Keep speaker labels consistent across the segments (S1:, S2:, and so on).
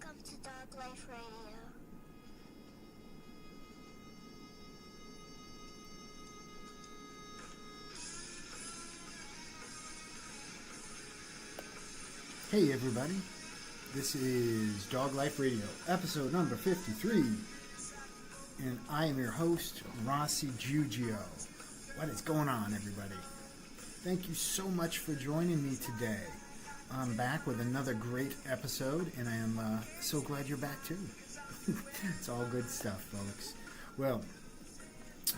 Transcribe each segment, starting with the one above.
S1: Welcome to Dog Life Radio.
S2: Hey everybody, this is Dog Life Radio, episode number 53, and I am your host, Rossi Giugio. What is going on, everybody? Thank you so much for joining me today. I'm back with another great episode, and I am so glad you're back too. It's all good stuff, folks. Well,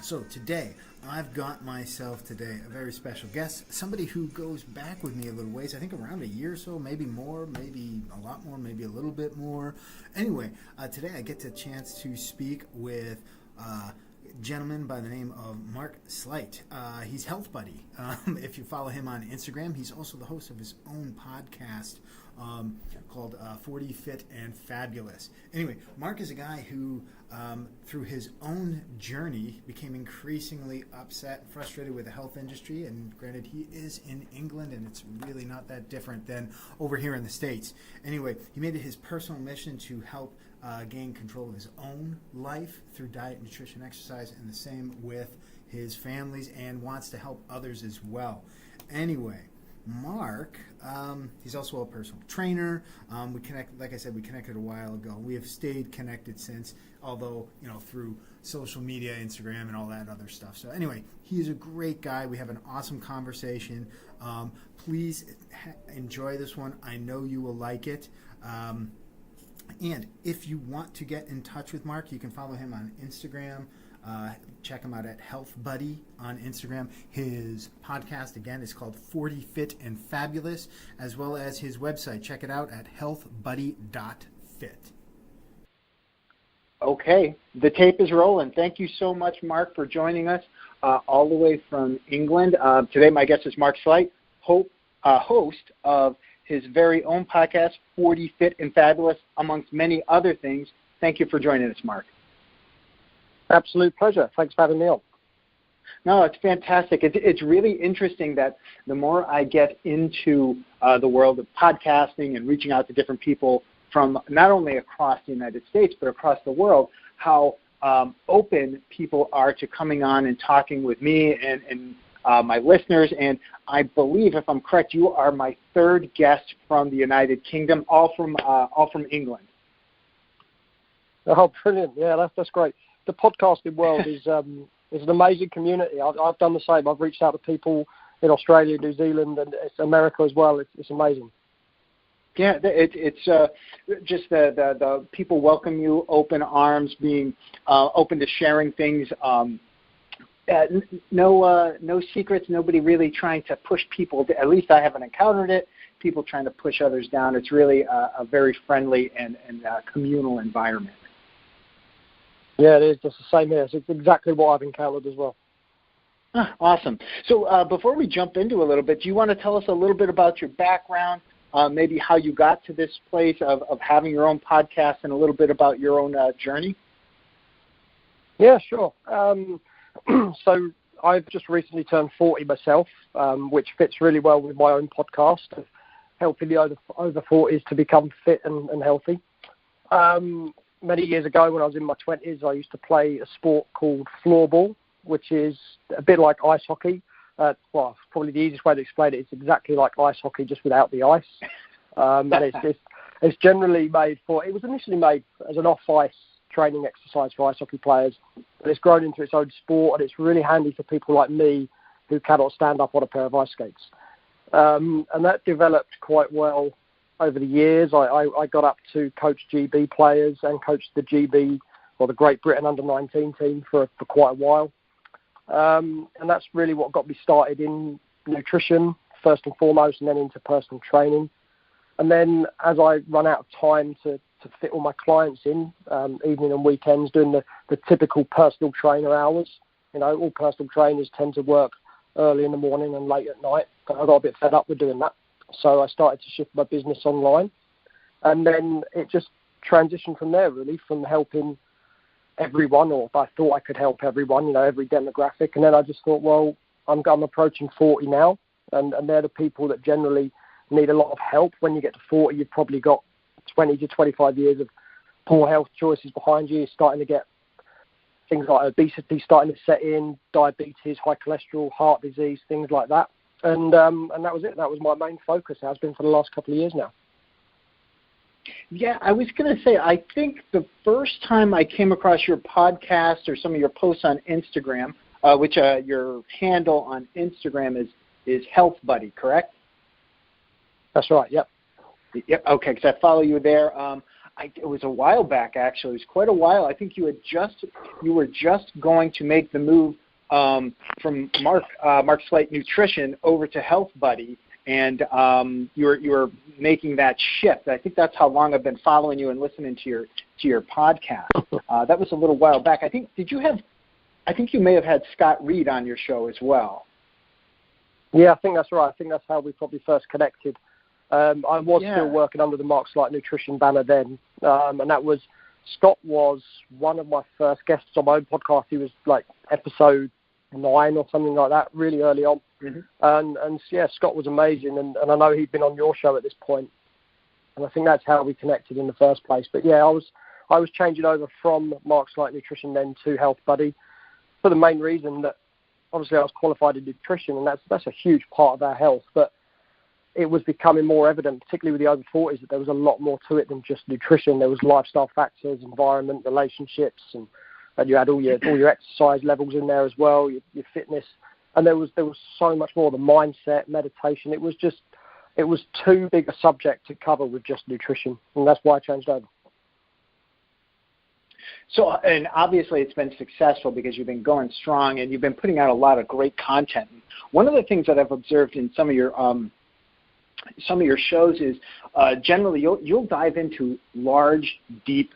S2: so today, I've got myself a very special guest, somebody who goes back with me a little ways, I think around a year or so, maybe more, maybe a lot more, maybe a little bit more. Anyway, today I get the chance to speak with a gentleman by the name of Mark Sleight. He's Health Buddy. If you follow him on Instagram, he's also the host of his own podcast called 40 Fit and Fabulous. Anyway, Mark is a guy who, through his own journey, became increasingly upset and frustrated with the health industry. And granted, he is in England, and it's really not that different than over here in the States. Anyway, he made it his personal mission to help gain control of his own life through diet, nutrition, exercise, and the same with his families, and wants to help others as well. Anyway, Mark, he's also a personal trainer. We connected a while ago. We have stayed connected since, although, through social media, Instagram, and all that other stuff. So anyway, he is a great guy. We have an awesome conversation. Please enjoy this one. I know you will like it. And if you want to get in touch with Mark, you can follow him on Instagram. Check him out at Health Buddy on Instagram. His podcast, again, is called 40 Fit and Fabulous, as well as his website. Check it out at healthbuddy.fit.
S3: Okay, the tape is rolling. Thank you so much, Mark, for joining us all the way from England. Today, my guest is Mark Sleight, host of his very own podcast, 40 Fit and Fabulous, amongst many other things. Thank you for joining us, Mark.
S4: Absolute pleasure. Thanks for having me on.
S3: No, it's fantastic. It's really interesting that the more I get into the world of podcasting and reaching out to different people from not only across the United States, but across the world, how open people are to coming on and talking with me and my listeners. And I believe, if I'm correct, you are my third guest from the United Kingdom, all from England.
S4: Oh, brilliant. Yeah, that's great. The podcasting world is an amazing community. I've done the same. I've reached out to people in Australia, New Zealand, and America as well. It's amazing.
S3: Yeah, it's just the people welcome you, open arms, being open to sharing things. No secrets. Nobody really trying to push people. At least I haven't encountered it. People trying to push others down. It's really a very friendly and communal environment.
S4: Yeah, it is. It's the same here. It's exactly what I've encountered as well.
S3: Awesome. So before we jump into a little bit, do you want to tell us a little bit about your background, maybe how you got to this place of having your own podcast, and a little bit about your own journey?
S4: Yeah, sure. So I've just recently turned 40 myself, which fits really well with my own podcast of helping the over 40s to become fit and healthy. Many years ago, when I was in my 20s, I used to play a sport called floorball, which is a bit like ice hockey. Well, probably the easiest way to explain it, it's exactly like ice hockey, just without the ice. And it's generally made for, it was initially made as an off-ice training exercise for ice hockey players, but it's grown into its own sport, and it's really handy for people like me who cannot stand up on a pair of ice skates. And that developed quite well over the years. I got up to coach GB players and coach the GB, or the Great Britain under-19 team for quite a while. And that's really what got me started in nutrition, first and foremost, and then into personal training. And then as I run out of time to fit all my clients in, evening and weekends, doing the typical personal trainer hours. All personal trainers tend to work early in the morning and late at night. I got a bit fed up with doing that. So I started to shift my business online. And then it just transitioned from there, really, from helping everyone, or I thought I could help everyone, every demographic. And then I just thought, well, I'm approaching 40 now, and they're the people that generally need a lot of help. When you get to 40, you've probably got 20 to 25 years of poor health choices behind you. You're starting to get things like obesity starting to set in, diabetes, high cholesterol, heart disease, things like that. And that was it. That was my main focus. It has been for the last couple of years now.
S3: Yeah, I was going to say, I think the first time I came across your podcast or some of your posts on Instagram, which your handle on Instagram is Health Buddy, correct?
S4: That's right, yep.
S3: Yep, okay, because I follow you there. It was a while back, actually. It was quite a while. I think you were just going to make the move from Mark Sleight Nutrition over to Health Buddy, and you were making that shift. I think that's how long I've been following you and listening to your podcast. That was a little while back. I think you may have had Scott Reed on your show as well.
S4: Yeah, I think that's right. I think that's how we probably first connected. I was still working under the Mark Sleight Nutrition banner then, and Scott was one of my first guests on my own podcast. He was like episode 9 or something like that, really early on. Mm-hmm. And yeah, Scott was amazing, and I know he'd been on your show at this point, and I think that's how we connected in the first place. But yeah, I was changing over from Mark Sleight Nutrition then to Health Buddy for the main reason that obviously I was qualified in nutrition, and that's a huge part of our health, but it was becoming more evident, particularly with the over 40s, that there was a lot more to it than just nutrition. There was lifestyle factors, environment, relationships, and you had all your exercise levels in there as well, your fitness, and there was so much more, the mindset, meditation. It was too big a subject to cover with just nutrition, and that's why I changed over.
S3: So, and obviously it's been successful because you've been going strong and you've been putting out a lot of great content. One of the things that I've observed in some of your shows is generally you'll dive into large, deep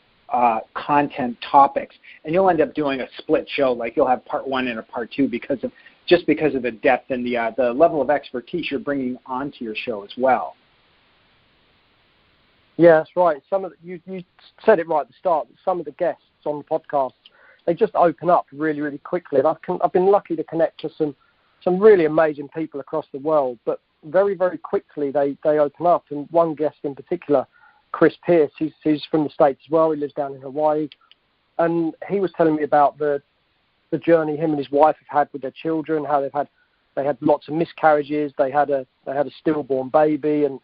S3: content topics, and you'll end up doing a split show. Like you'll have part 1 and a part 2 because of the depth and the level of expertise you're bringing onto your show as well.
S4: Yeah, that's right. You said it right at the start. Some of the guests on the podcast, they just open up really, really quickly. And I've been lucky to connect to some really amazing people across the world, but very, very quickly they open up. And one guest in particular, Chris Pierce, he's from the States as well. He lives down in Hawaii, and he was telling me about the journey him and his wife have had with their children, how they had lots of miscarriages. They had a stillborn baby, and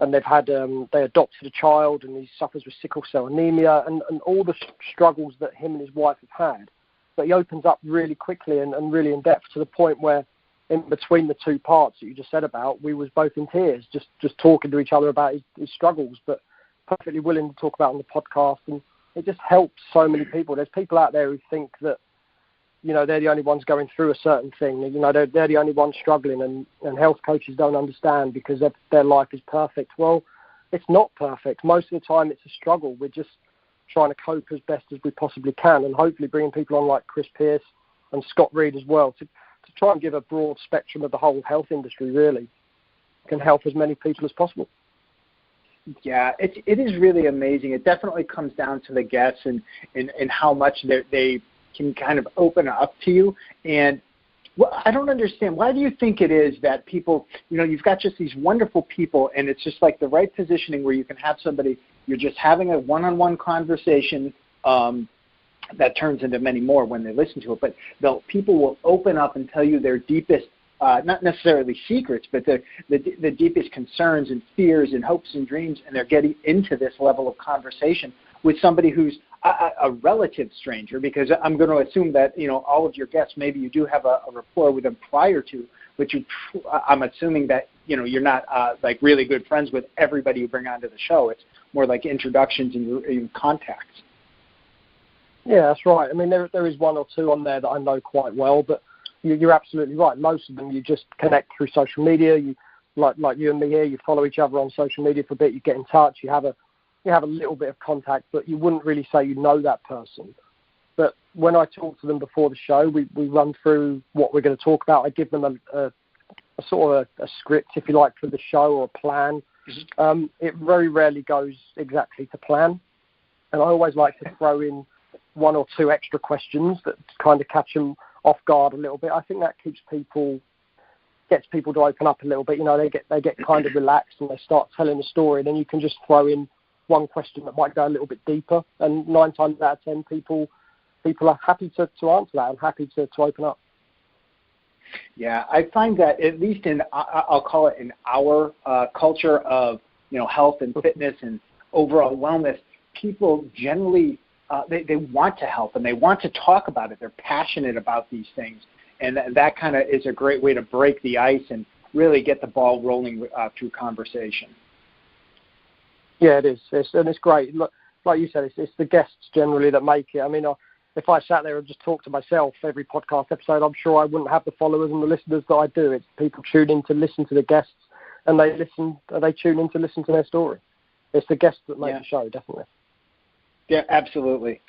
S4: they adopted a child, and he suffers with sickle cell anemia, and all the struggles that him and his wife have had. But he opens up really quickly and really in depth, to the point where in between the two parts that you just said about, we was both in tears, just talking to each other about his struggles, but perfectly willing to talk about on the podcast. And it just helps so many people. There's people out there who think that, they're the only ones going through a certain thing. They're the only ones struggling, and health coaches don't understand because their life is perfect. Well, it's not perfect. Most of the time it's a struggle. We're just trying to cope as best as we possibly can, and hopefully bringing people on like Chris Pierce and Scott Reed as well to try and give a broad spectrum of the whole health industry, really can help as many people as possible.
S3: Yeah, it is really amazing. It definitely comes down to the guests and how much they can kind of open up to you. And I don't understand, why do you think it is that people, you've got just these wonderful people, and it's just like the right positioning where you can have somebody, you're just having a one-on-one conversation that turns into many more when they listen to it, but people will open up and tell you their deepest, not necessarily secrets, but the deepest concerns and fears and hopes and dreams, and they're getting into this level of conversation with somebody who's a relative stranger, because I'm going to assume that, all of your guests, maybe you do have a rapport with them prior to, but I'm assuming that, you're not like really good friends with everybody you bring onto the show. It's more like introductions and your contacts.
S4: Yeah, that's right. I mean, there is one or two on there that I know quite well, but you're absolutely right. Most of them you just connect through social media. You like you and me here, you follow each other on social media for a bit, you get in touch, you have a little bit of contact, but you wouldn't really say you know that person. But when I talk to them before the show, we run through what we're going to talk about. I give them a sort of a script, if you like, for the show, or a plan. Mm-hmm. It very rarely goes exactly to plan, and I always like to throw in one or two extra questions that kind of catch them off guard a little bit. I think that gets people to open up a little bit. They get kind of relaxed and they start telling the story. Then you can just throw in one question that might go a little bit deeper. And 9 times out of 10, people are happy to answer that and happy to open up.
S3: Yeah, I find that at least I'll call it in our culture of health and fitness and overall wellness, people generally they want to help and they want to talk about it. They're passionate about these things, and that kind of is a great way to break the ice and really get the ball rolling through conversation.
S4: Yeah, it is, and it's great. Look, like you said, it's the guests generally that make it. I mean, if I sat there and just talked to myself every podcast episode, I'm sure I wouldn't have the followers and the listeners that I do. It's people tune in to listen to the guests, and they tune in to listen to their story. It's the guests that make the show, definitely.
S3: Yeah, absolutely.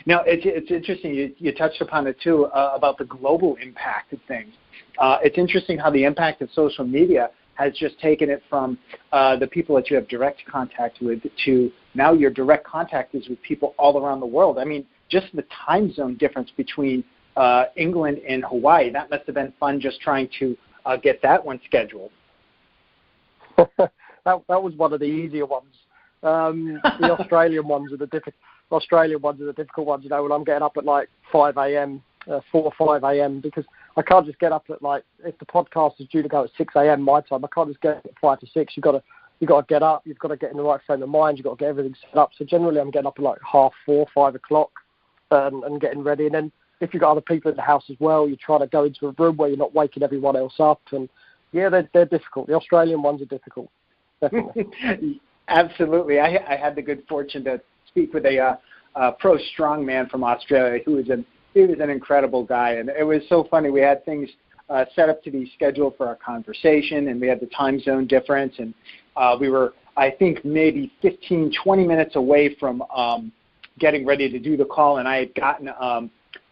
S3: Now, it's interesting. You touched upon it, too, about the global impact of things. It's interesting how the impact of social media has just taken it from the people that you have direct contact with to now your direct contact is with people all around the world. I mean, just the time zone difference between England and Hawaii, that must have been fun just trying to get that one scheduled.
S4: that was one of the easier ones. The Australian ones are the difficult ones. When I'm getting up at like 5 a.m., 4 or 5 a.m. because I can't just get up at if the podcast is due to go at 6 a.m. my time, I can't just get up at 5 to 6. You've got to get up. You've got to get in the right frame of mind. You've got to get everything set up. So generally, I'm getting up at like 4:30, 5 o'clock, and getting ready. And then if you've got other people in the house as well, you try to go into a room where you're not waking everyone else up. And yeah, they're difficult. The Australian ones are difficult, definitely.
S3: Absolutely. I had the good fortune to speak with a pro strongman from Australia who was an incredible guy, and it was so funny. We had things set up to be scheduled for our conversation, and we had the time zone difference, and we were, I think, maybe 15, 20 minutes away from getting ready to do the call, and I had gotten,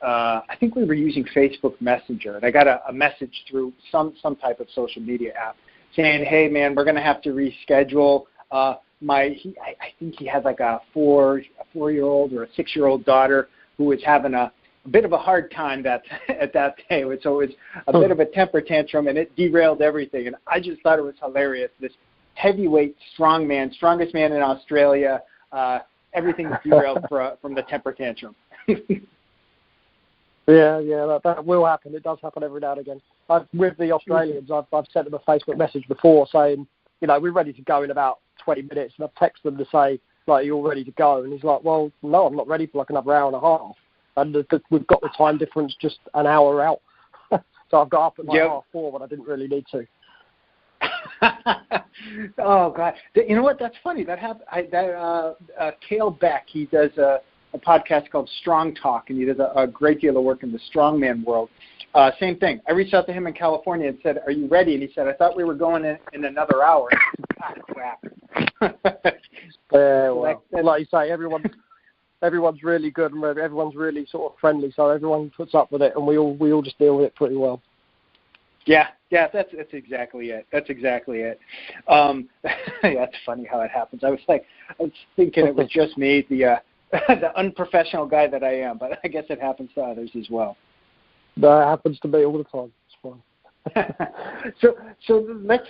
S3: I think we were using Facebook Messenger, and I got a message through some type of social media app saying, hey, man, we're going to have to reschedule. I think he has like a 4-year-old or a 6-year-old daughter who was having a bit of a hard time at that day. So it was a bit of a temper tantrum, and it derailed everything. And I just thought it was hilarious. This heavyweight strongman, strongest man in Australia, everything was derailed from the temper tantrum.
S4: Yeah, that will happen. It does happen every now and again. With the Australians, I've sent them a Facebook message before saying, we're ready to go in about 20 minutes. And I've texted them to say, you're all ready to go. And he's like, well, no, I'm not ready for like another hour and a half. And we've got the time difference just an hour out. So I've got up at 4:30 when I didn't really need to.
S3: Oh, God. You know what? That's funny. That happened. Cale Beck, he does a podcast called Strong Talk, and he does a great deal of work in the strongman world. Same thing. I reached out to him in California and said, are you ready? And he said, I thought we were going in another hour. God, crap.
S4: Well, like you say, everyone's really good and everyone's really sort of friendly, so everyone puts up with it, and we all just deal with it pretty well.
S3: Yeah, that's exactly it. That's funny how it happens. I was thinking it was just me, the unprofessional guy that I am, but I guess it happens to others as well.
S4: That happens to me all the time. It's fine.
S3: So let's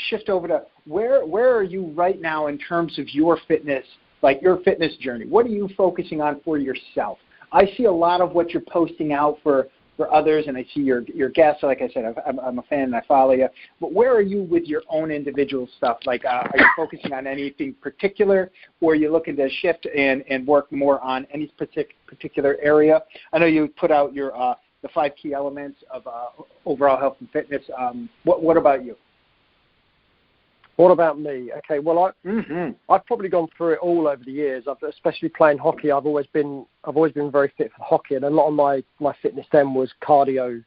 S3: shift over to where are you right now in terms of your fitness, like your fitness journey? What are you focusing on for yourself? I see a lot of what you're posting out for others, and I see your guests. Like I said, I'm a fan and I follow you. But where are you with your own individual stuff? Like, are you focusing on anything particular, or are you looking to shift and work more on any particular area? I know you put out your the 5 key elements of overall health and fitness. What about you?
S4: What about me? Okay, well, I've probably gone through it all over the years. Especially playing hockey, I've always been very fit for hockey, and a lot of my fitness then was cardio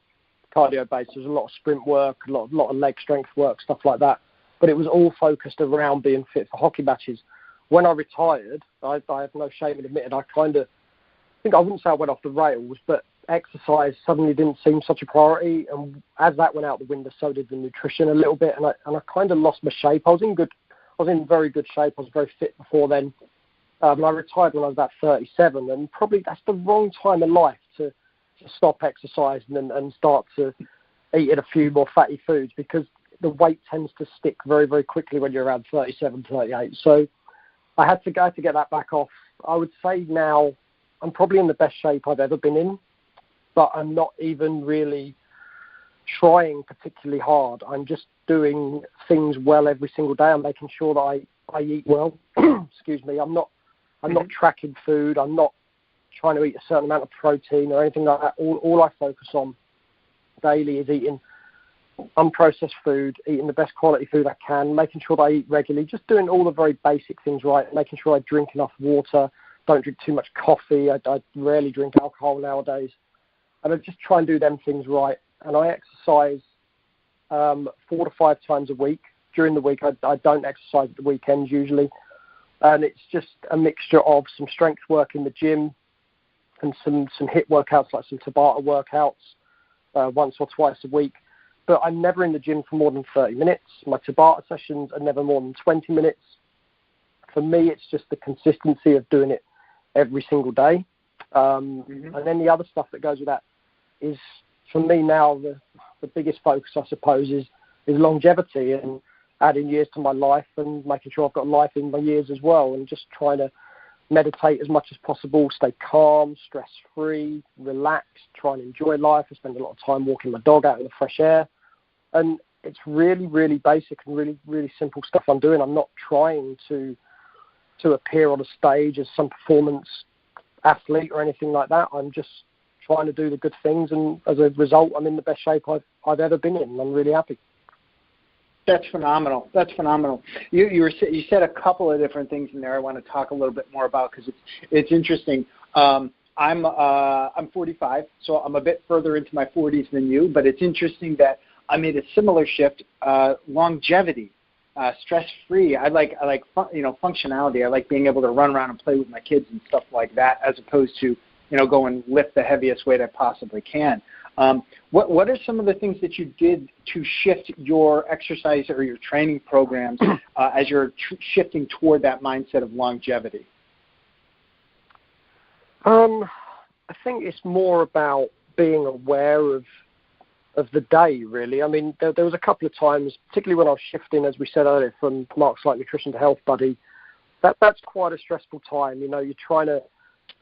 S4: based. There was a lot of sprint work, a lot of leg strength work, stuff like that. But it was all focused around being fit for hockey matches. When I retired, I have no shame in admitting, I wouldn't say I went off the rails, but exercise suddenly didn't seem such a priority, and as that went out the window, so did the nutrition a little bit, and I kind of lost my shape. I was in very good shape. I was very fit before then. I retired when I was about 37, and probably that's the wrong time in life to stop exercising and start to eat a few more fatty foods, because the weight tends to stick very, very quickly when you're around 37, 38. So I had to get that back off. I would say now I'm probably in the best shape I've ever been in, but I'm not even really trying particularly hard. I'm just doing things well every single day. I'm making sure that I eat well. Excuse me. I'm not tracking food. I'm not trying to eat a certain amount of protein or anything like that. All I focus on daily is eating unprocessed food, eating the best quality food I can, making sure that I eat regularly, just doing all the very basic things right, making sure I drink enough water, don't drink too much coffee. I rarely drink alcohol nowadays. And I just try and do them things right. And I exercise 4 to 5 times a week. During the week, I don't exercise at the weekends usually. And it's just a mixture of some strength work in the gym and some HIIT workouts, like some Tabata workouts, once or twice a week. But I'm never in the gym for more than 30 minutes. My Tabata sessions are never more than 20 minutes. For me, it's just the consistency of doing it every single day. And then the other stuff that goes with that is, for me now, the biggest focus, I suppose, is longevity and adding years to my life and making sure I've got life in my years as well, and just trying to meditate as much as possible, stay calm, stress-free, relaxed, try and enjoy life. I spend a lot of time walking my dog out in the fresh air. And it's really, really basic and really, really simple stuff I'm doing. I'm not trying to appear on a stage as some performance athlete or anything like that. I'm just trying to do the good things, and as a result, I'm in the best shape I've ever been in, and I'm really happy.
S3: That's phenomenal. That's phenomenal. You said a couple of different things in there I want to talk a little bit more about, because it's interesting. I'm 45, so I'm a bit further into my 40s than you, but it's interesting that I made a similar shift. Longevity, stress-free. I like functionality. I like being able to run around and play with my kids and stuff like that, as opposed to go and lift the heaviest weight I possibly can. What are some of the things that you did to shift your exercise or your training programs as you're shifting toward that mindset of longevity?
S4: I think it's more about being aware of the day, really. I mean, there was a couple of times, particularly when I was shifting, as we said earlier, from Mark's Sleight Nutrition to Health Buddy. That's quite a stressful time.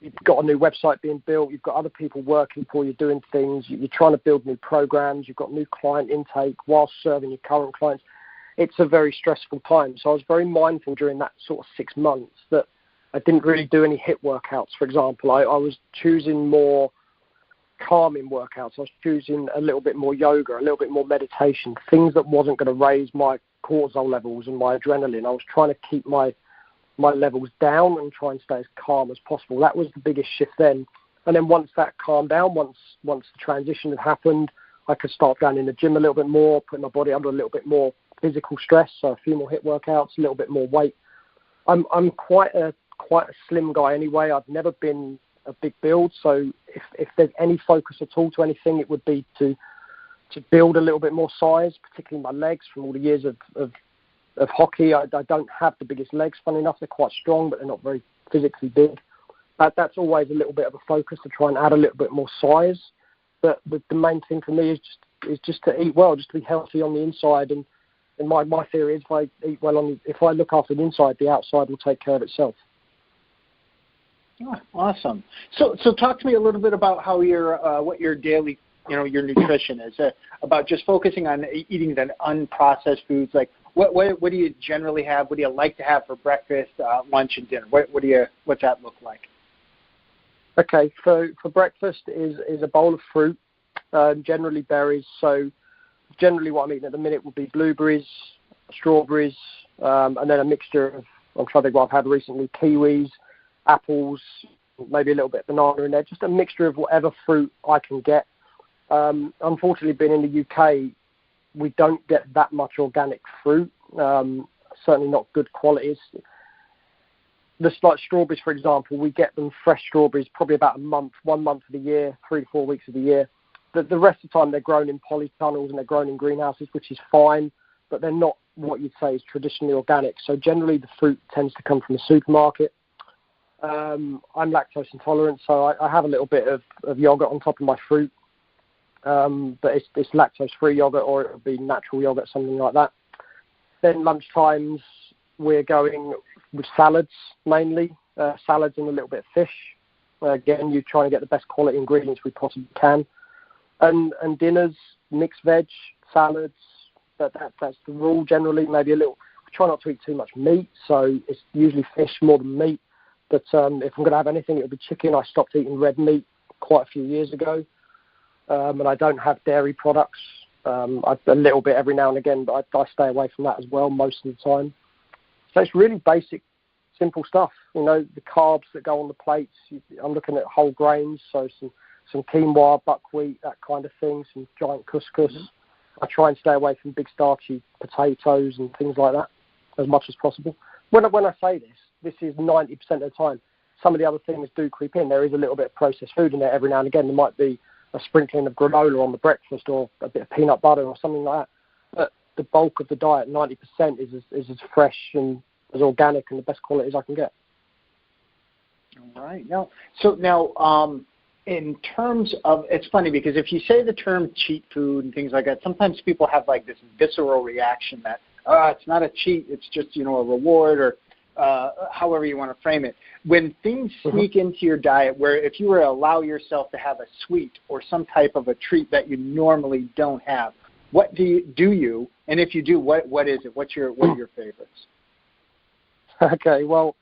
S4: You've got a new website being built, you've got other people working for you doing things, you're trying to build new programs, you've got new client intake whilst serving your current clients. It's a very stressful time. So I was very mindful during that sort of 6 months that I didn't really do any HIIT workouts, for example. I was choosing more calming workouts. I was choosing a little bit more yoga, a little bit more meditation, things that wasn't going to raise my cortisol levels and my adrenaline. I was trying to keep my levels down and try and stay as calm as possible. That was the biggest shift then. And then once that calmed down, once the transition had happened, I could start going in the gym a little bit more, putting my body under a little bit more physical stress, so a few more HIIT workouts, a little bit more weight. I'm quite a slim guy anyway. I've never been a big build, so if there's any focus at all to anything, it would be to build a little bit more size, particularly my legs from all the years of hockey. I don't have the biggest legs, funny enough. They're quite strong, but they're not very physically big. That's always a little bit of a focus, to try and add a little bit more size. But the main thing for me is just to eat well, just to be healthy on the inside. And my theory is, if I eat well if I look after the inside, the outside will take care of itself.
S3: Oh, awesome. So talk to me a little bit about how what your daily, your nutrition is, about just focusing on eating the unprocessed foods. Like what do you generally have? What do you like to have for breakfast, lunch, and dinner? What's that look like?
S4: Okay, for breakfast is a bowl of fruit, generally berries. So generally what I'm eating at the minute would be blueberries, strawberries, and then a mixture of, I'm trying to think what I've had recently, kiwis, apples, maybe a little bit of banana in there, just a mixture of whatever fruit I can get. Unfortunately, being in the UK, we don't get that much organic fruit, certainly not good qualities. Just like strawberries, for example, we get them fresh strawberries probably about 1 month of the year, 3 to 4 weeks of the year. The rest of the time they're grown in polytunnels and they're grown in greenhouses, which is fine, but they're not what you'd say is traditionally organic. So generally the fruit tends to come from the supermarket. I'm lactose intolerant, so I have a little bit of yogurt on top of my fruit. but it's lactose-free yogurt, or it would be natural yogurt, something like that. Then lunchtimes, we're going with salads mainly, salads and a little bit of fish. Again, you're trying to get the best quality ingredients we possibly can. And dinners, mixed veg, salads, that's the rule generally. Maybe a little, I try not to eat too much meat, so it's usually fish more than meat. But if I'm going to have anything, it'll be chicken. I stopped eating red meat quite a few years ago. And I don't have dairy products. A little bit every now and again, but I stay away from that as well most of the time. So it's really basic, simple stuff. You know, the carbs that go on the plates, I'm looking at whole grains, so some quinoa, buckwheat, that kind of thing, some giant couscous. Mm-hmm. I try and stay away from big starchy potatoes and things like that as much as possible. When I say this is 90% of the time. Some of the other things do creep in. There is a little bit of processed food in there every now and again. There might be a sprinkling of granola on the breakfast or a bit of peanut butter or something like that. But the bulk of the diet, 90%, is as fresh and as organic and the best quality as I can get.
S3: All right. Now, in terms of, it's funny because if you say the term cheat food and things like that, sometimes people have like this visceral reaction that, it's not a cheat, it's just, a reward, or however you want to frame it. When things sneak into your diet, where if you were to allow yourself to have a sweet or some type of a treat that you normally don't have, what do you, and if you do, what is it? What are your favorites?
S4: Okay, well,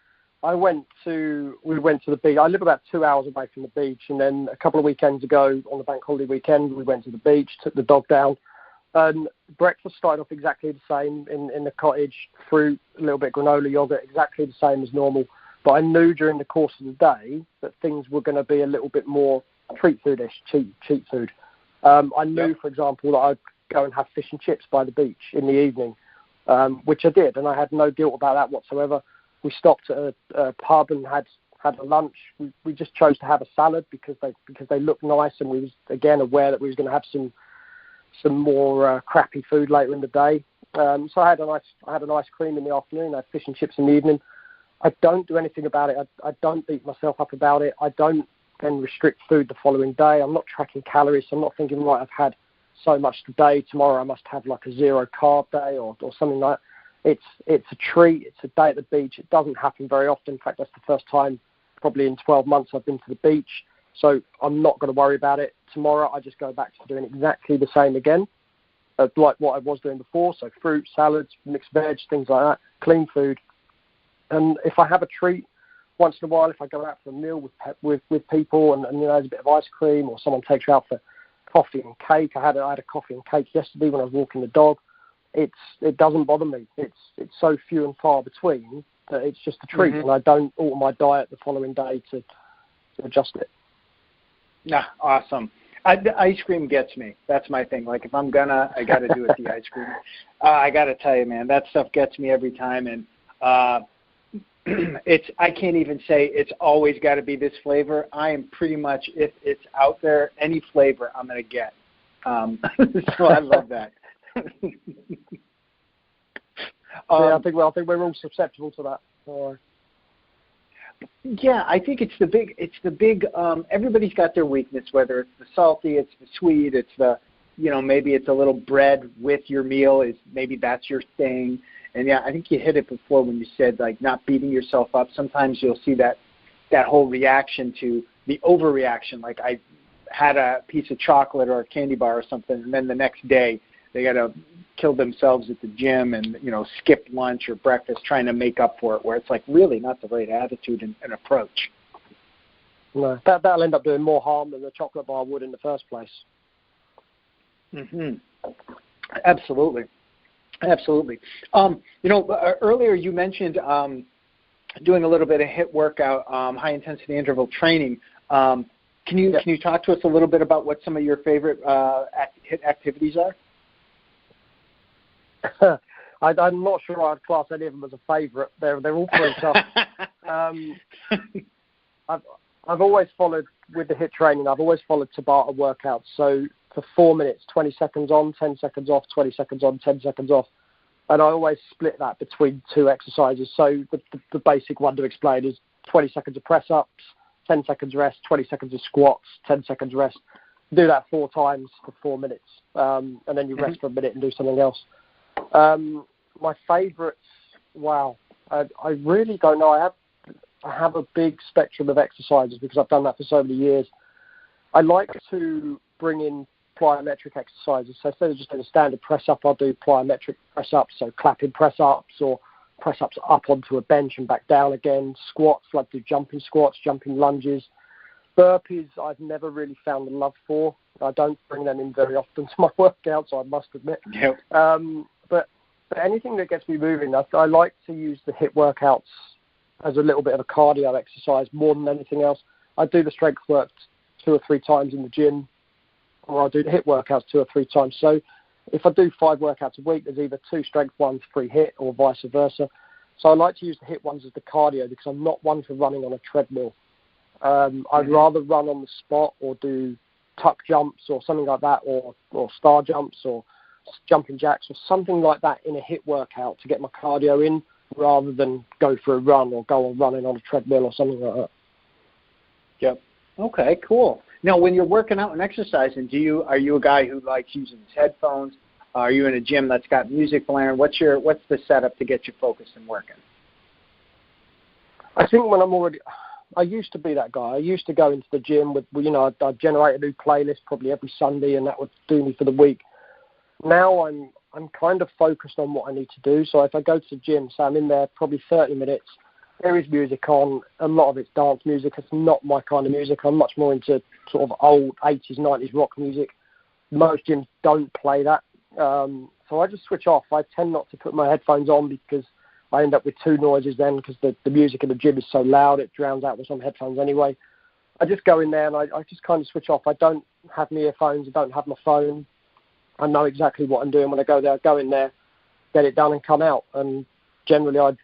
S4: we went to the beach. I live about 2 hours away from the beach, and then a couple of weekends ago, on the bank holiday weekend, we went to the beach, took the dog down, and breakfast started off exactly the same in the cottage, fruit, a little bit of granola yogurt, exactly the same as normal. But I knew during the course of the day that things were going to be a little bit more treat foodish, cheat food. I knew, for example, that I'd go and have fish and chips by the beach in the evening, which I did, and I had no guilt about that whatsoever. We stopped at a pub and had a lunch. We just chose to have a salad because they looked nice, and we was again aware that we was going to have some more crappy food later in the day. So I had an ice cream in the afternoon. I had fish and chips in the evening. I don't do anything about it. I don't beat myself up about it. I don't then restrict food the following day. I'm not tracking calories. So I'm not thinking, right, I've had so much today. Tomorrow I must have like a zero carb day or something like that. It's a treat. It's a day at the beach. It doesn't happen very often. In fact, that's the first time probably in 12 months I've been to the beach. So I'm not going to worry about it. Tomorrow I just go back to doing exactly the same again, like what I was doing before. So fruit, salads, mixed veg, things like that, clean food. And if I have a treat once in a while, if I go out for a meal with people and there's a bit of ice cream or someone takes you out for coffee and cake. I had a coffee and cake yesterday when I was walking the dog. It doesn't bother me. It's so few and far between that it's just a treat, and I don't alter my diet the following day to adjust it.
S3: Nah, awesome. The ice cream gets me. That's my thing. Like if I got to do it, the ice cream. I got to tell you, man, that stuff gets me every time, and I can't even say it's always got to be this flavor. I am pretty much, if it's out there, any flavor I'm going to get. So I love that.
S4: I think we're all susceptible to that.
S3: Yeah, I think it's the big. Everybody's got their weakness, whether it's the salty, it's the sweet, it's the, maybe it's a little bread with your meal. Maybe that's your thing. And yeah, I think you hit it before when you said like not beating yourself up. Sometimes you'll see that whole reaction to the overreaction. Like I had a piece of chocolate or a candy bar or something, and then the next day they got to kill themselves at the gym and, skip lunch or breakfast trying to make up for it, where it's like really not the right attitude and approach.
S4: No, that'll end up doing more harm than the chocolate bar would in the first place.
S3: Absolutely. Earlier you mentioned doing a little bit of HIIT workout, high-intensity interval training. Can you talk to us a little bit about what some of your favorite HIIT activities are?
S4: I'm not sure I'd class any of them as a favourite. They're all pretty tough. I've always followed, with the HIIT training, I've always followed Tabata workouts. So for 4 minutes, 20 seconds on, 10 seconds off, 20 seconds on, 10 seconds off. And I always split that between two exercises. So the basic one to explain is 20 seconds of press-ups, 10 seconds rest, 20 seconds of squats, 10 seconds rest. do that 4 times for 4 minutes, and then you rest for a minute and do something else. My favourites, wow, I really don't know. I have a big spectrum of exercises because I've done that for so many years. I like to bring in plyometric exercises. So instead of just doing a standard press-up, I'll do plyometric press-ups, so clapping press-ups or press-ups up onto a bench and back down again. Squats, like do jumping squats, jumping lunges. Burpees, I've never really found the love for. I don't bring them in very often to my workouts, I must admit.
S2: Yep.
S4: But anything that gets me moving, I like to use the HIIT workouts as a little bit of a cardio exercise more than anything else. I do the strength work 2 or 3 times in the gym, or I'll do the HIIT workouts 2 or 3 times. So if I do 5 workouts a week, there's either 2 strength ones, 3 HIIT, or vice versa. So I like to use the HIIT ones as the cardio because I'm not one for running on a treadmill. I'd rather run on the spot or do tuck jumps or something like that, or star jumps or jumping jacks or something like that in a HIIT workout to get my cardio in, rather than go for a run or go on running on a treadmill or something like that.
S3: Yep. Okay, cool. Now, when you're working out and exercising, are you a guy who likes using his headphones? Are you in a gym that's got music blaring? What's the setup to get you focused and working?
S4: I think I used to be that guy. I used to go into the gym with, I'd generate a new playlist probably every Sunday, and that would do me for the week. Now I'm kind of focused on what I need to do. So if I go to the gym, so I'm in there probably 30 minutes, there is music on. A lot of it's dance music. It's not my kind of music. I'm much more into sort of old 80s, 90s rock music. Most gyms don't play that. So I just switch off. I tend not to put my headphones on because I end up with 2 noises then, because the music in the gym is so loud, it drowns out with some headphones anyway. I just go in there and I just kind of switch off. I don't have my earphones. I don't have my phone. I know exactly what I'm doing when I go there. I go in there, get it done and come out. And generally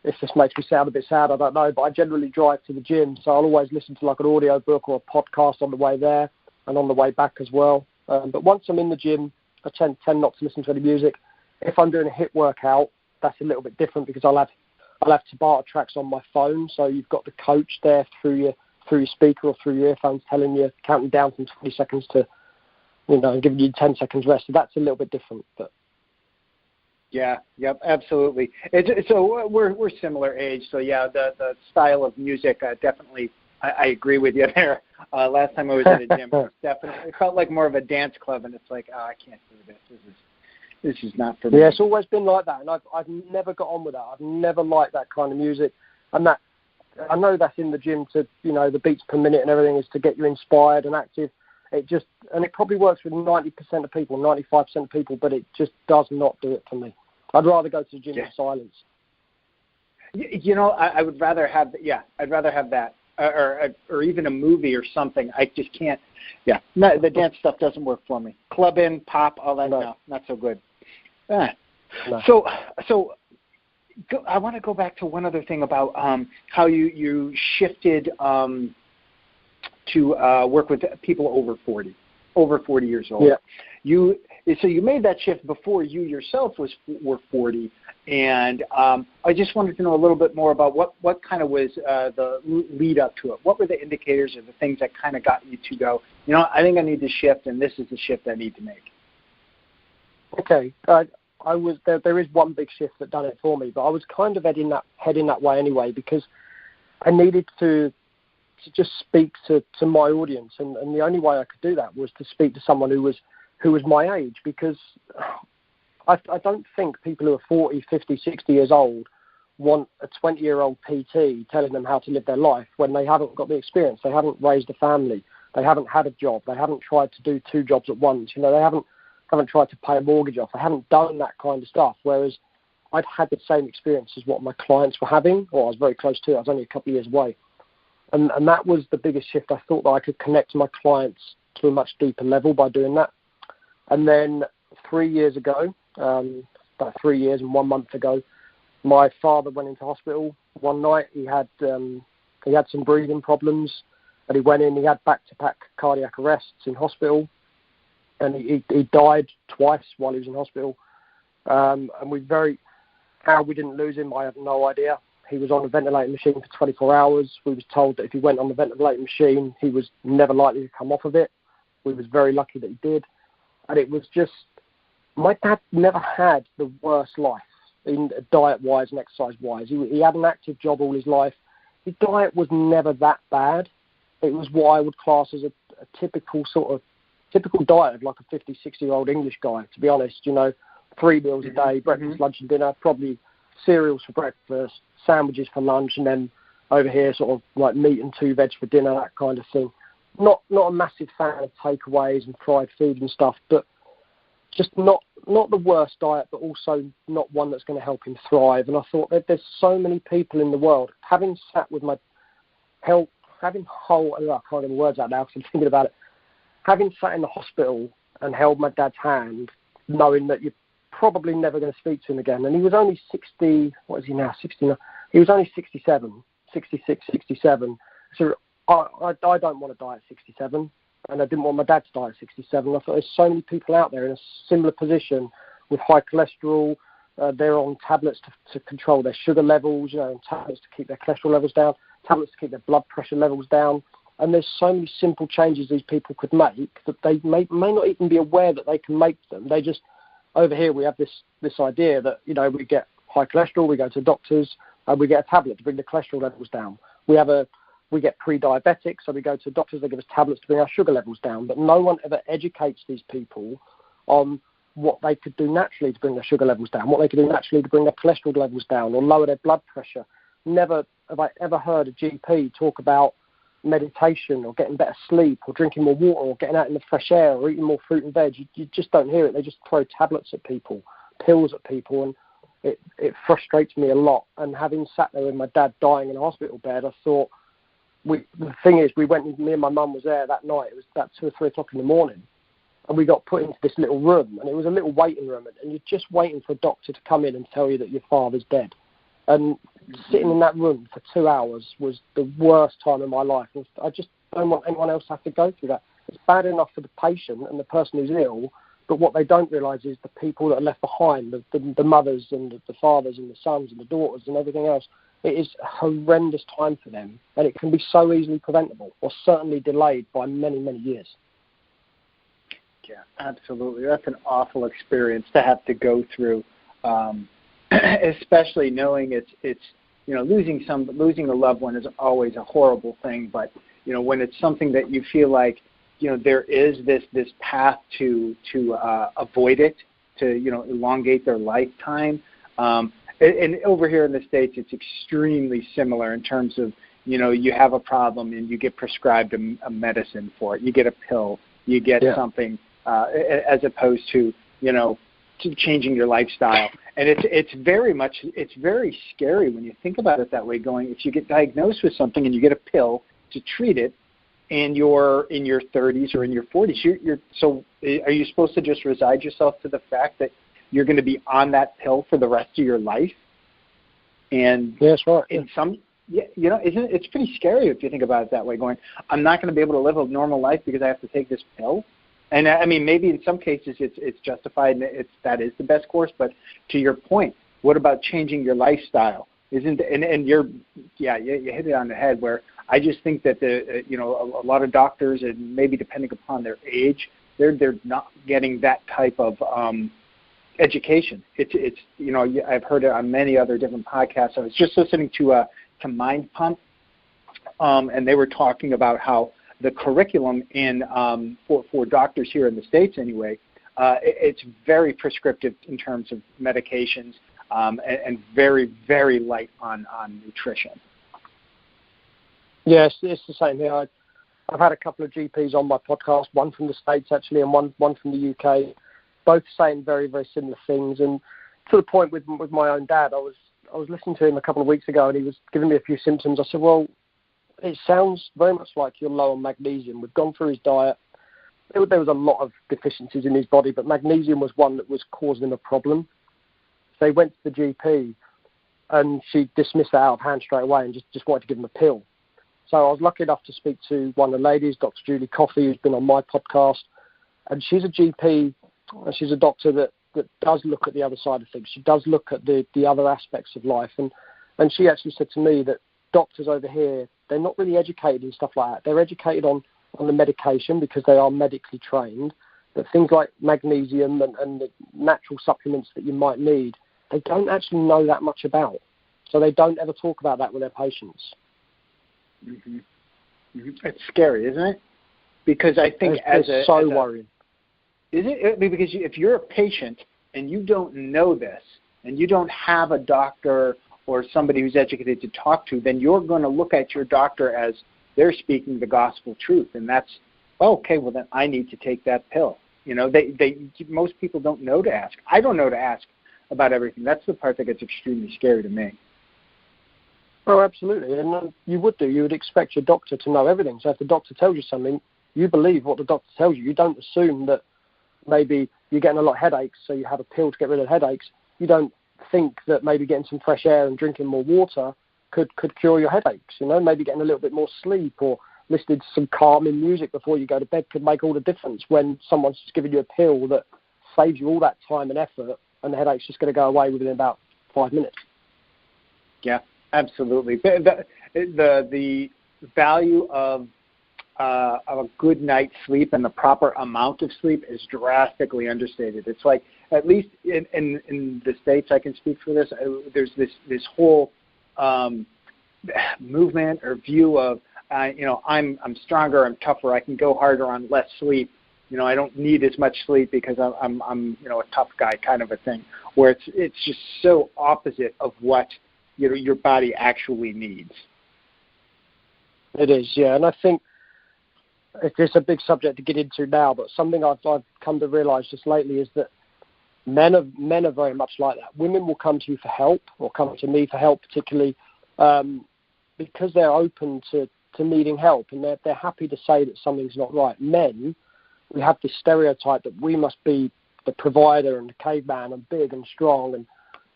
S4: this just makes me sound a bit sad, I don't know, but I generally drive to the gym, so I'll always listen to like an audio book or a podcast on the way there and on the way back as well. But once I'm in the gym, I tend not to listen to any music. If I'm doing a HIIT workout, that's a little bit different because I'll have Tabata tracks on my phone, so you've got the coach there through your speaker or through your earphones telling you, counting down from 20 seconds to, and giving you 10 seconds rest. So that's a little bit different, but.
S3: Yeah, yep, absolutely. So we're similar age, so yeah, the style of music definitely, I agree with you there. Last time I was at a gym, it felt like more of a dance club, and it's like, I can't do this. This is not for me.
S4: Yeah, it's always been like that, and I've never got on with that. I've never liked that kind of music, and that I know that's in the gym to, the beats per minute and everything is to get you inspired and active. It probably works with 90% of people, 95% of people, but it just does not do it for me. I'd rather go to the gym in silence.
S3: I would rather have, I'd rather have that, or even a movie or something. I just can't. Yeah, no, the dance stuff doesn't work for me. Club in, pop, all that. No, not so good. No. So I want to go back to one other thing about how you shifted to work with people over 40 years old. Yeah. So you made that shift before you yourself were 40, and I just wanted to know a little bit more about what kind of was the lead up to it. What were the indicators or the things that kind of got you to go, I think I need to shift, and this is the shift I need to make?
S4: Okay. There is one big shift that done it for me, but I was kind of heading that way anyway, because I needed to just speak to my audience, and the only way I could do that was to speak to someone who was my age, because I don't think people who are 40, 50, 60 years old want a 20-year-old PT telling them how to live their life when they haven't got the experience. They haven't raised a family. They haven't had a job. They haven't tried to do 2 jobs at once. They haven't tried to pay a mortgage off. They haven't done that kind of stuff, whereas I'd had the same experience as what my clients were having, or I was very close to it. I was only a couple of years away. And that was the biggest shift. I thought that I could connect to my clients to a much deeper level by doing that. And then 3 years ago, about 3 years and 1 month ago, my father went into hospital one night. He had some breathing problems, and he went in. He had back-to-back cardiac arrests in hospital, and he died twice while he was in hospital. And how we didn't lose him, I have no idea. He was on a ventilating machine for 24 hours. We was told that if he went on the ventilating machine, he was never likely to come off of it. We was very lucky that he did. And it was just, my dad never had the worst life, in diet-wise and exercise-wise. He had an active job all his life. His diet was never that bad. It was what I would class as a typical diet of like a 50, 60-year-old English guy, to be honest. 3 meals a day, breakfast, lunch and dinner, probably cereals for breakfast, sandwiches for lunch, and then over here sort of like meat and 2 veg for dinner, that kind of thing. Not a massive fan of takeaways and fried food and stuff, but just not the worst diet, but also not one that's going to help him thrive. And I thought that there's so many people in the world, having sat with my help, I can't get the words out now because I'm thinking about it, having sat in the hospital and held my dad's hand, knowing that you're probably never going to speak to him again. And he was only 60, what is he now, 69? He was only 67, 66, 67. So I don't want to die at 67, and I didn't want my dad to die at 67. I thought there's so many people out there in a similar position with high cholesterol. They're on tablets to control their sugar levels, and tablets to keep their cholesterol levels down, tablets to keep their blood pressure levels down. And there's so many simple changes these people could make that they may not even be aware that they can make them. They just, over here we have this idea that, we get high cholesterol, we go to doctors, and we get a tablet to bring the cholesterol levels down. We get pre-diabetic, so we go to doctors, they give us tablets to bring our sugar levels down. But no one ever educates these people on what they could do naturally to bring their sugar levels down, what they could do naturally to bring their cholesterol levels down or lower their blood pressure. Never have I ever heard a GP talk about meditation or getting better sleep or drinking more water or getting out in the fresh air or eating more fruit and veg. You just don't hear it. They just throw tablets at people, pills at people, and it frustrates me a lot. And having sat there with my dad dying in a hospital bed, I thought, the thing is, me and my mum was there that night. It was about 2 or 3 o'clock in the morning, and we got put into this little room, and it was a little waiting room, and you're just waiting for a doctor to come in and tell you that your father's dead. And sitting in that room for 2 hours was the worst time in my life. I just don't want anyone else to have to go through that. It's bad enough for the patient and the person who's ill, but what they don't realise is the people that are left behind, the mothers and the fathers and the sons and the daughters and everything else. It is a horrendous time for them, and it can be so easily preventable or certainly delayed by many, many years.
S3: Yeah, absolutely. That's an awful experience to have to go through. Especially knowing it's losing a loved one is always a horrible thing, but when it's something that you feel like there is this path to avoid it, to elongate their lifetime, and over here in the States it's extremely similar in terms of you have a problem and you get prescribed a medicine for it, you get a pill, you get something as opposed to to changing your lifestyle. And it's very scary when you think about it that way, going, if you get diagnosed with something and you get a pill to treat it and you're in your 30s or in your 40s, so are you supposed to just resign yourself to the fact that you're going to be on that pill for the rest of your life? And
S4: yes, right.
S3: It's pretty scary if you think about it that way, going, I'm not going to be able to live a normal life because I have to take this pill. And I mean, maybe in some cases it's justified and that is the best course. But to your point, what about changing your lifestyle? You hit it on the head. Where I just think that a lot of doctors, and maybe depending upon their age, they're not getting that type of education. It's I've heard it on many other different podcasts. I was just listening to Mind Pump, and they were talking about how the curriculum for doctors here in the States anyway, it's very prescriptive in terms of medications, and very, very light on nutrition.
S4: Yes, it's the same here. I've had a couple of GPs on my podcast, one from the States actually and one from the UK, both saying very, very similar things. And to the point with my own dad, I was listening to him a couple of weeks ago and he was giving me a few symptoms. I said, well, it sounds very much like you're low on magnesium. We've gone through his diet. There was a lot of deficiencies in his body, but magnesium was one that was causing him a problem. So he went to the GP, and she dismissed that out of hand straight away and just wanted to give him a pill. So I was lucky enough to speak to one of the ladies, Dr. Julie Coffey, who's been on my podcast, and she's a GP, and she's a doctor that does look at the other side of things. She does look at the other aspects of life, and she actually said to me that doctors over here, they're not really educated in stuff like that. They're educated on on the medication because they are medically trained, but things like magnesium and the natural supplements that you might need, they don't actually know that much about. So they don't ever talk about that with their patients.
S3: Mm-hmm. Mm-hmm. It's scary, isn't it? Because I think
S4: it's so worrying.
S3: Is it? Because if you're a patient and you don't know this, and you don't have a doctor or somebody who's educated to talk to, then you're going to look at your doctor as they're speaking the gospel truth, and that's, okay, well then I need to take that pill. Most people don't know to ask. I don't know to ask about everything. That's the part that gets extremely scary to me.
S4: Oh, absolutely, and you would do. You would expect your doctor to know everything. So if the doctor tells you something, you believe what the doctor tells you. You don't assume that maybe you're getting a lot of headaches, so you have a pill to get rid of headaches. You don't think that maybe getting some fresh air and drinking more water could cure your headaches. Maybe getting a little bit more sleep or listening to some calming music before you go to bed could make all the difference when someone's just giving you a pill that saves you all that time and effort, and the headache's just going to go away within about 5 minutes.
S3: Yeah, absolutely. The value of a good night's sleep and the proper amount of sleep is drastically understated. It's like, at least in the States, I can speak for this, there's this whole movement or view of, I'm stronger, I'm tougher, I can go harder on less sleep. I don't need as much sleep because I'm a tough guy kind of a thing, where it's just so opposite of what your body actually needs.
S4: It is, yeah, and I think it's a big subject to get into now, but something I've come to realise just lately is that men are very much like that. Women will come to you for help, or come to me for help, particularly because they're open to needing help, and they're happy to say that something's not right. Men, we have this stereotype that we must be the provider and the caveman and big and strong,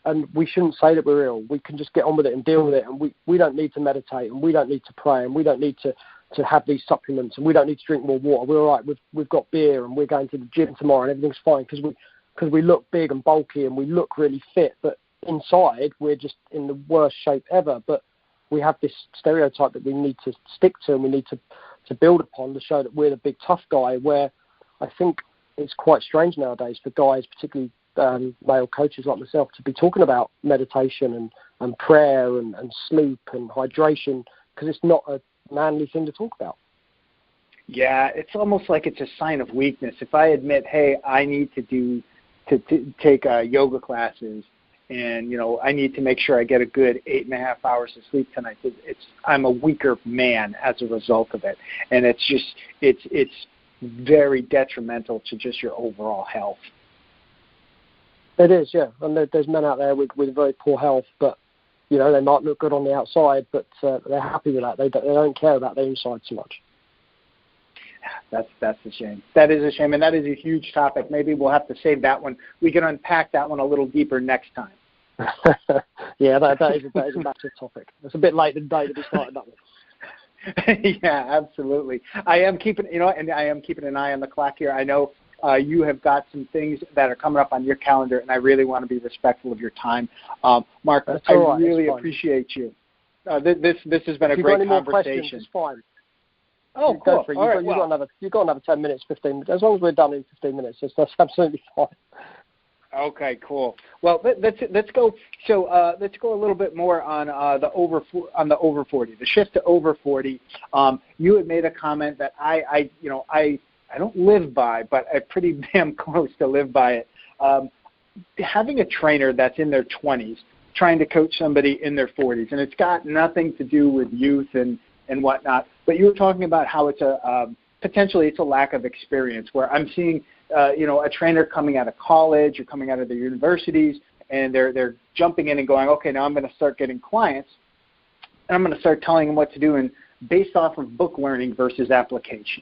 S4: and we shouldn't say that we're ill. We can just get on with it and deal with it, and we don't need to meditate, and we don't need to pray, and we don't need to have these supplements, and we don't need to drink more water. We're all right. We've got beer, and we're going to the gym tomorrow, and everything's fine because we look big and bulky and we look really fit, but inside we're just in the worst shape ever. But we have this stereotype that we need to stick to, and we need to build upon to show that we're the big tough guy, where I think it's quite strange nowadays for guys, particularly male coaches like myself, to be talking about meditation and prayer and sleep and hydration, because it's not a manly thing to talk about.
S3: Yeah, it's almost like it's a sign of weakness. If I admit, hey, I need to take yoga classes, and I need to make sure I get a good 8.5 hours of sleep tonight, I'm a weaker man as a result of it, and it's very detrimental to just your overall health.
S4: It is, yeah, and there's men out there with very poor health, but they might look good on the outside, but they're happy with that. They don't care about their inside so much.
S3: That's a shame. That is a shame, and that is a huge topic. Maybe we'll have to save that one. We can unpack that one a little deeper next time.
S4: Yeah, that is a massive topic. It's a bit late in the day to be starting that one.
S3: Yeah, absolutely. I am keeping an eye on the clock here. I know you have got some things that are coming up on your calendar, and I really want to be respectful of your time. Mark, I really appreciate you. This has been a great conversation.
S4: It's fine.
S3: Oh, cool.
S4: You've got another 10 minutes, 15 minutes. As long as we're done in 15 minutes, that's absolutely fine.
S3: Okay, cool. Well, let's go. So let's go a little bit more on the over 40, the shift to over 40. You had made a comment that I don't live by, but I'm pretty damn close to live by it. Having a trainer that's in their 20s trying to coach somebody in their 40s, and it's got nothing to do with youth and whatnot. But you were talking about how it's potentially it's a lack of experience, where I'm seeing a trainer coming out of college or coming out of the universities, and they're jumping in and going, okay, now I'm going to start getting clients, and I'm going to start telling them what to do, and based off of book learning versus application.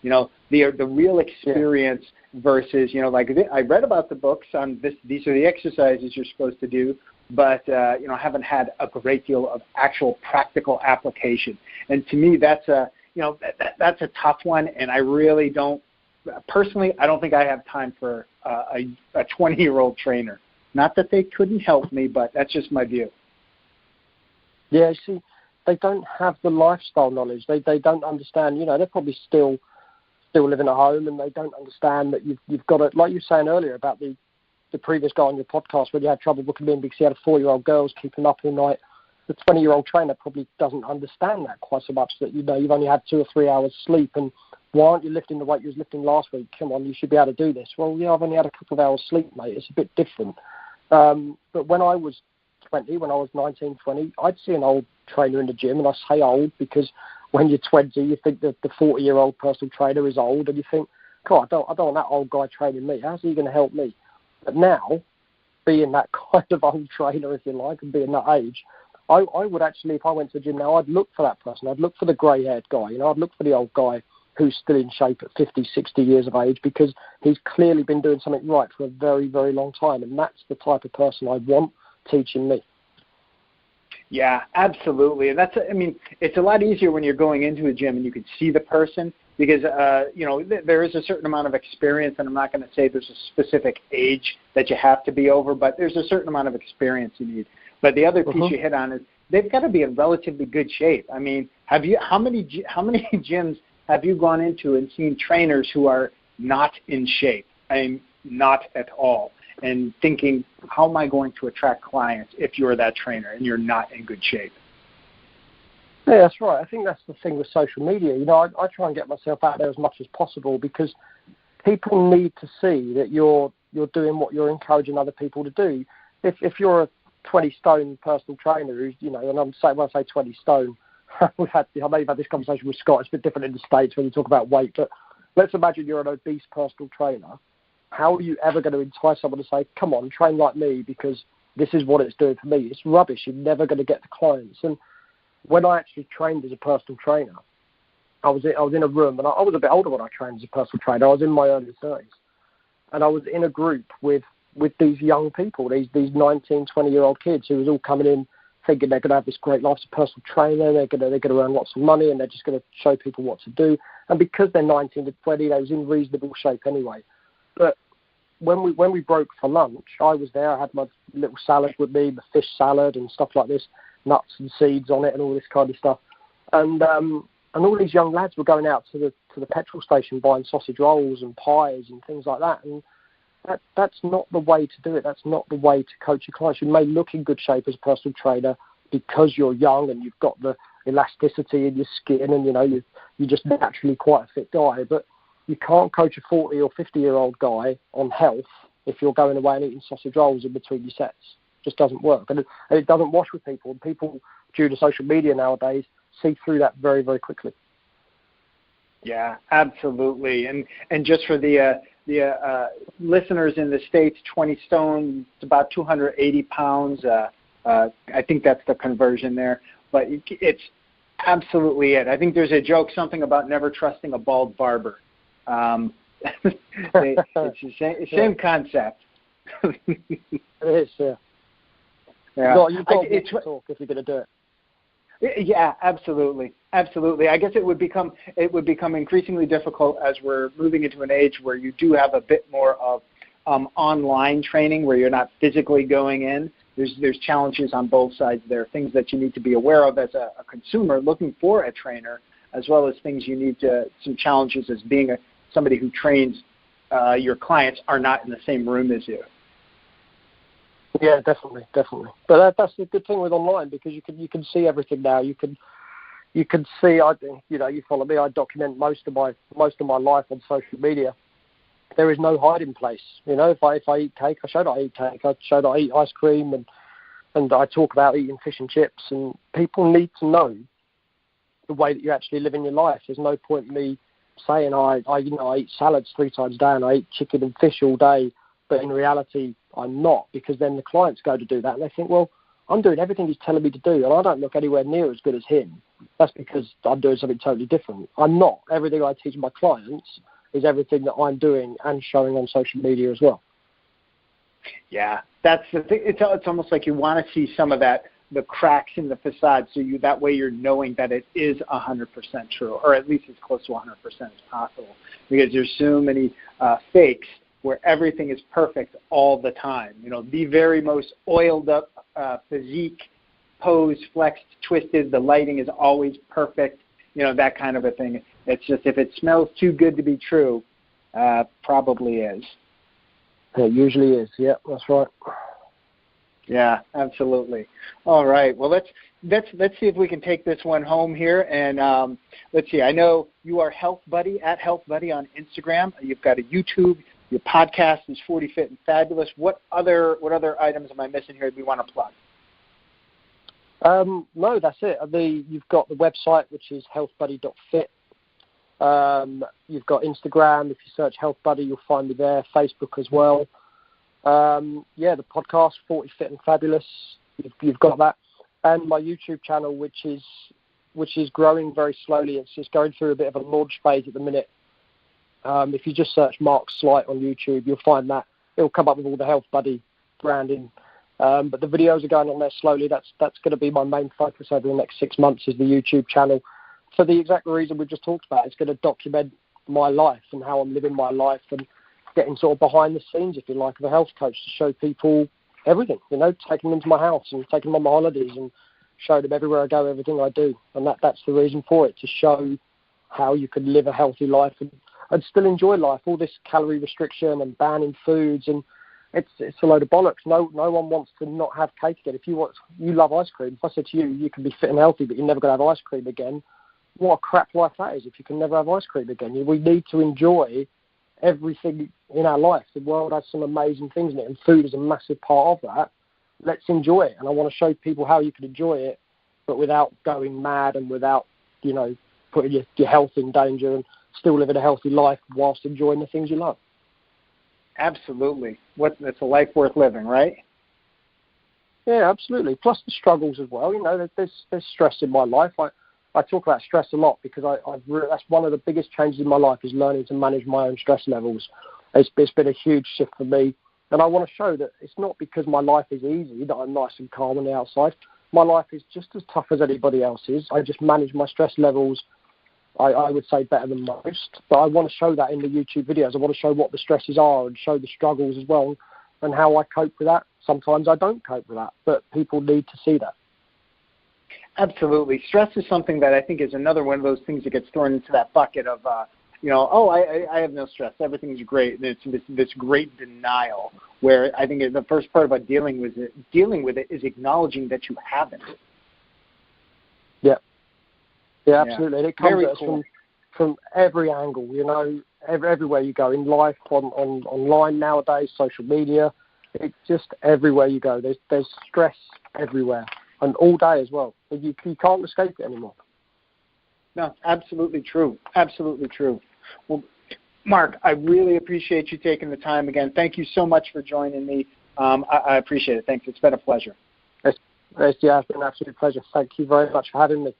S3: The real experience versus, like I read about the books on this. These are the exercises you're supposed to do, but I haven't had a great deal of actual practical application. And to me, that's a tough one. And I really don't, personally, I don't think I have time for a 20-year-old trainer. Not that they couldn't help me, but that's just my view.
S4: Yeah, see, they don't have the lifestyle knowledge. They don't understand. They're probably still living at home, and they don't understand that you've got to, like you were saying earlier about the previous guy on your podcast, when you had trouble booking in because he had a 4-year-old girl keeping up all night. The 20-year-old trainer probably doesn't understand that quite so much, that you've only had 2 or 3 hours sleep, and why aren't you lifting the weight you was lifting last week? Come on, you should be able to do this. Well, yeah, I've only had a couple of hours sleep, mate. It's a bit different. But when I was 20, when I was 19, 20, I'd see an old trainer in the gym, and I say old because when you're 20, you think that the 40-year-old personal trainer is old, and you think, God, I don't want that old guy training me. How's he going to help me? But now, being that kind of old trainer, if you like, and being that age, I would actually, if I went to the gym now, I'd look for that person. I'd look for the grey-haired guy. I'd look for the old guy who's still in shape at 50, 60 years of age, because he's clearly been doing something right for a very, very long time, and that's the type of person I want teaching me.
S3: Yeah, absolutely. And it's a lot easier when you're going into a gym and you can see the person, because, there is a certain amount of experience, and I'm not going to say there's a specific age that you have to be over, but there's a certain amount of experience you need. But the other piece you hit on is they've got to be in relatively good shape. I mean, how many gyms have you gone into and seen trainers who are not in shape? I mean, not at all. And thinking, how am I going to attract clients if you're that trainer and you're not in good shape?
S4: Yeah, that's right. I think that's the thing with social media. I try and get myself out there as much as possible, because people need to see that you're doing what you're encouraging other people to do. If you're a 20-stone personal trainer who's, and I'm saying, when I say 20 stone, I may have had this conversation with Scott. It's a bit different in the States when you talk about weight, but let's imagine you're an obese personal trainer. How are you ever going to entice someone to say, come on, train like me because this is what it's doing for me? It's rubbish. You're never going to get the clients. And when I actually trained as a personal trainer, I was in a room, and I was a bit older when I trained as a personal trainer. I was in my early 30s. And I was in a group with these young people, these 19, 20-year-old kids who was all coming in thinking they're going to have this great life as a personal trainer, they're going to earn lots of money, and they're just going to show people what to do. And because they're 19 to 20, they was in reasonable shape anyway. But when we broke for lunch, I was there. I had my little salad with me, the fish salad and stuff like this, nuts and seeds on it and all this kind of stuff. And all these young lads were going out to the petrol station buying sausage rolls and pies and things like that. And that's not the way to do it. That's not the way to coach your clients. You may look in good shape as a personal trainer because you're young and you've got the elasticity in your skin, and you're just naturally quite a fit guy. But you can't coach a 40 or 50-year-old guy on health if you're going away and eating sausage rolls in between your sets. It just doesn't work, and it doesn't wash with people. And people, due to social media nowadays, see through that very, very quickly.
S3: Yeah, absolutely. And just for the listeners in the States, 20 stone, it's about 280 pounds. I think that's the conversion there. But it's absolutely it. I think there's a joke, something about never trusting a bald barber. It's the same concept.
S4: It is, yeah.
S3: Yeah.
S4: You've got to talk if you're going to do it.
S3: Yeah, absolutely. I guess it would become increasingly difficult as we're moving into an age where you do have a bit more of online training where you're not physically going in. There's challenges on both sides there, things that you need to be aware of as a consumer looking for a trainer, as well as things you need to, some challenges as being somebody who trains your clients are not in the same room as you.
S4: Yeah, definitely. But that's the good thing with online, because you can see everything now. You can see. You follow me. I document most of my life on social media. There is no hiding place. If I eat cake, I show that I eat cake. I show that I eat ice cream, and I talk about eating fish and chips. And people need to know the way that you're actually living your life. There's no point in me saying I eat salads 3 times a day and I eat chicken and fish all day, but in reality I'm not, because then the clients go to do that and they think, well, I'm doing everything he's telling me to do and I don't look anywhere near as good as him. That's because I'm doing something totally different. I'm not. Everything I teach my clients is everything that I'm doing and showing on social media as well.
S3: Yeah, that's the thing. It's almost like you want to see some of that, the cracks in the facade, so that way you're knowing that it is 100% true, or at least as close to 100% as possible, because there's so many fakes where everything is perfect all the time. The very most oiled up physique posed, flexed, twisted. The lighting is always perfect. That kind of a thing. It's just if it smells too good to be true, probably is.
S4: It usually is. Yeah, that's right.
S3: Yeah, absolutely. All right. Well, let's see if we can take this one home here. And let's see. I know you are Health Buddy at Health Buddy on Instagram. You've got a YouTube. Your podcast is 40 Fit and Fabulous. What other items am I missing here that we want to plug?
S4: No, that's it. You've got the website, which is healthbuddy.fit. You've got Instagram. If you search Health Buddy, you'll find me there. Facebook as well. The podcast, 40 Fit and Fabulous. You've got that. And my YouTube channel, which is growing very slowly. It's just going through a bit of a launch phase at the minute. If you just search Mark Sleight on YouTube, you'll find that. It'll come up with all the Health Buddy branding. But the videos are going on there slowly. That's going to be my main focus over the next 6 months is the YouTube channel. For the exact reason we just talked about, it's going to document my life and how I'm living my life and getting sort of behind the scenes, if you like, of a health coach to show people everything, taking them to my house and taking them on my holidays and show them everywhere I go, everything I do. And that's the reason for it, to show how you can live a healthy life and still enjoy life. All this calorie restriction and banning foods, and it's a load of bollocks. No one wants to not have cake again. If you love ice cream, if I said to you, you can be fit and healthy, but you're never going to have ice cream again, what a crap life that is if you can never have ice cream again. We need to enjoy everything in our life. The world has some amazing things in it, and food is a massive part of that. Let's enjoy it. And I want to show people how you can enjoy it, but without going mad and without, putting your health in danger, and still living a healthy life whilst enjoying the things you love.
S3: Absolutely. It's a life worth living, right?
S4: Yeah, absolutely. Plus the struggles as well. There's stress in my life. I talk about stress a lot because that's one of the biggest changes in my life, is learning to manage my own stress levels. It's been a huge shift for me. And I want to show that it's not because my life is easy that I'm nice and calm on the outside. My life is just as tough as anybody else's. I just manage my stress levels, I would say, better than most. But I want to show that in the YouTube videos. I want to show what the stresses are and show the struggles as well and how I cope with that. Sometimes I don't cope with that, but people need to see that.
S3: Absolutely. Stress is something that I think is another one of those things that gets thrown into that bucket of, I have no stress. Everything's great. And it's this great denial where I think the first part about dealing with it is acknowledging that you haven't.
S4: Yeah. Yeah, absolutely. And it comes
S3: Very
S4: at us
S3: cool.
S4: from every angle, everywhere you go in life, online nowadays, social media. It's just everywhere you go. There's stress everywhere. And all day as well. You can't escape it anymore.
S3: No, absolutely true. Absolutely true. Well, Mark, I really appreciate you taking the time again. Thank you so much for joining me. I appreciate it. Thanks. It's been a pleasure.
S4: It's been an absolute pleasure. Thank you very much for having me.